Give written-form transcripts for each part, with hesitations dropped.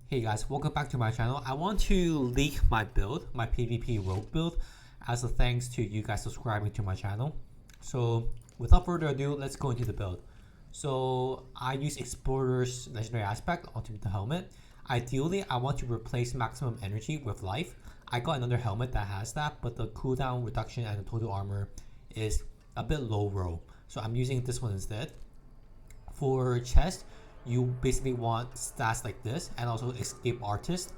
Hey guys, welcome back to my channel. I want to leak my build, my PvP rogue build, as a thanks to you guys subscribing to my channel. So without further ado, let's go into the build. So I use Explorer's Legendary Aspect onto the helmet. Ideally, I want to replace maximum energy with life. I got another helmet that has that, but the cooldown reduction and the total armor is a bit low roll. So I'm using this one instead. For chest, you basically want stats like this and also escape artist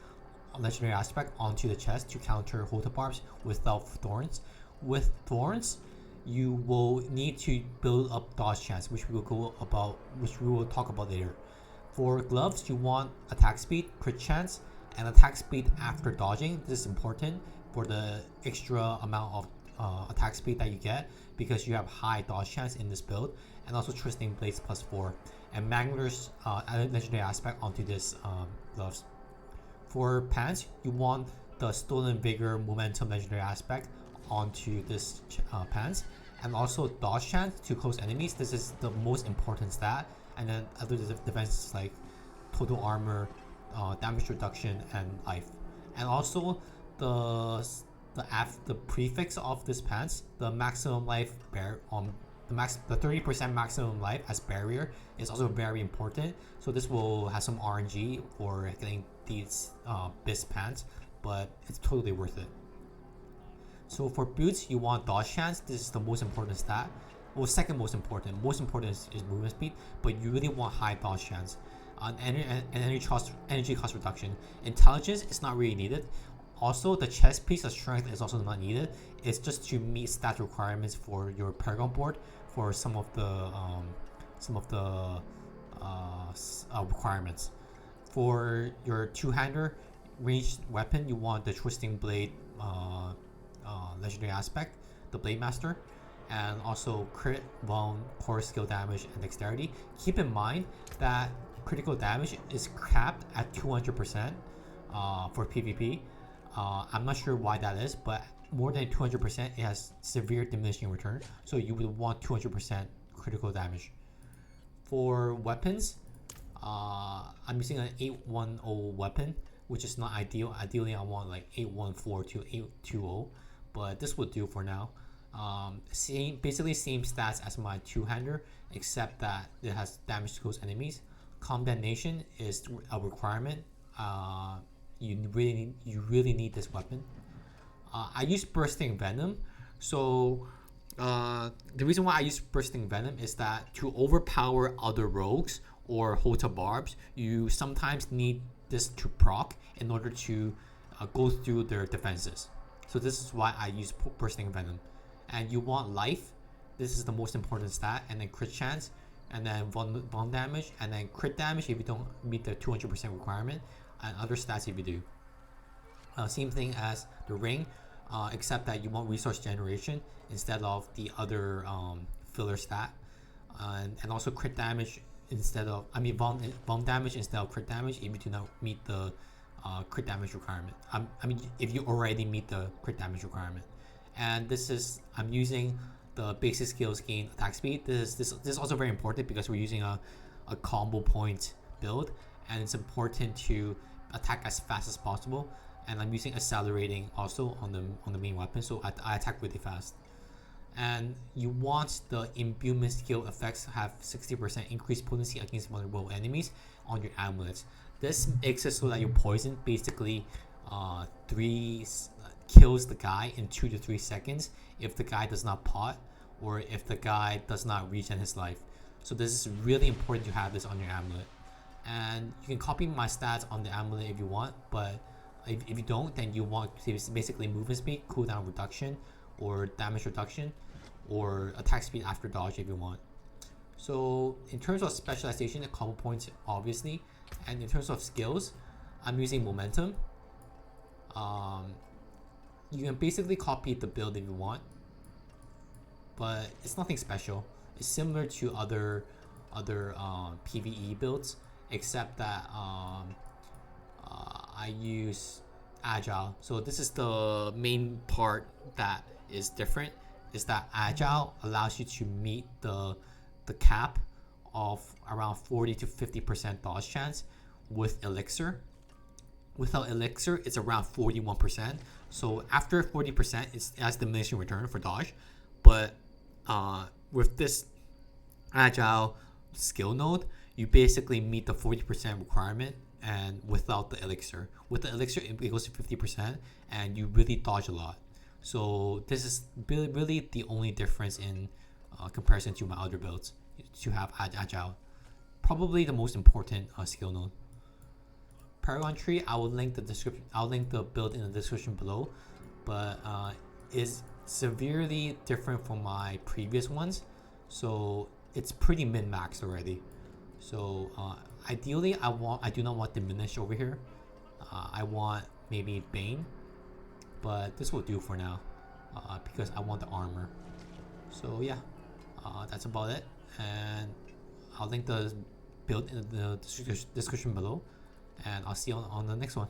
legendary aspect onto the chest to counter Hotaparbs without thorns. With thorns, you will need to build up dodge chance, which we will talk about later. For gloves, you want attack speed, crit chance, and attack speed after dodging. This is important for the extra amount of attack speed that you get because you have high dodge chance in this build, and also Twisting Blades +4 and Mangler's legendary aspect onto this gloves. For pants, you want the Stolen Vigor Momentum legendary aspect onto this pants, and also dodge chance to close enemies. This is the most important stat, and then other defenses like total armor, damage reduction, and life. And also the prefix of this pants, the maximum life the 30% maximum life as barrier is also very important. So this will have some RNG for getting these BIS pants, but it's totally worth it. So for boots, you want dodge chance. This is the most important stat. Well, second most important. Most important is movement speed, but you really want high dodge chance. Energy cost reduction. Intelligence is not really needed. Also, the chest piece of strength is also not needed. It's just to meet stat requirements for your Paragon board for some of the requirements. For your two-hander ranged weapon, you want the Twisting Blade legendary aspect, the Blade Master, and also crit, wound, core skill damage, and dexterity. Keep in mind that critical damage is capped at 200% for PvP. I'm not sure why that is, but more than 200% it has severe diminishing return, so you would want 200% critical damage. For weapons, I'm using an 810 weapon, which is not ideal. Ideally I want like 814 to 820, but this would do for now. Basically same stats as my two-hander, except that it has damage to close enemies. Condemnation is a requirement. You really need this weapon. I use Bursting Venom. So the reason why I use Bursting Venom is that to overpower other rogues or Hotaparbs, you sometimes need this to proc in order to go through their defenses. So this is why I use Bursting Venom. And you want life. This is the most important stat. And then crit chance. And then vuln damage. And then crit damage if you don't meet the 200% requirement. And other stats if you do. Same thing as the ring, except that you want resource generation instead of the other filler stat, and also crit damage instead of vuln damage instead of crit damage if you do not meet the crit damage requirement. If you already meet the crit damage requirement. And I'm using the basic skills gain attack speed. This is also very important because we're using a combo point build, and it's important to attack as fast as possible. And I'm using accelerating also on the main weapon, so I attack really fast. And you want the imbuement skill effects have 60% increased potency against vulnerable enemies on your amulets. This makes it so that your poison basically kills the guy in 2 to 3 seconds if the guy does not pot or if the guy does not regen his life. So this is really important to have this on your amulet. And you can copy my stats on the amulet if you want, but if you don't, then you want basically movement speed, cooldown reduction, or damage reduction, or attack speed after dodge if you want. So in terms of specialization, the combo points obviously, and in terms of skills, I'm using momentum. You can basically copy the build if you want, but it's nothing special. It's similar to other PvE builds, except that I use agile. So this is the main part that is different, is that agile allows you to meet the cap of around 40 to 50% dodge chance with elixir, Without elixir, it's around 41%. So after 40%, it has diminishing return for dodge. But with this agile skill node, you basically meet the 40% requirement, and without the elixir. With the elixir, it goes to 50%, and you really dodge a lot. So this is really the only difference in comparison to my other builds to have agile. Probably the most important skill node. Paragon tree, I will link the description. I'll link the build in the description below, but is severely different from my previous ones, so it's pretty min max already. So ideally, I do not want diminish over here. I want maybe Bane, but this will do for now because I want the armor. So yeah, that's about it, and I'll link the build in the description below, and I'll see you on the next one.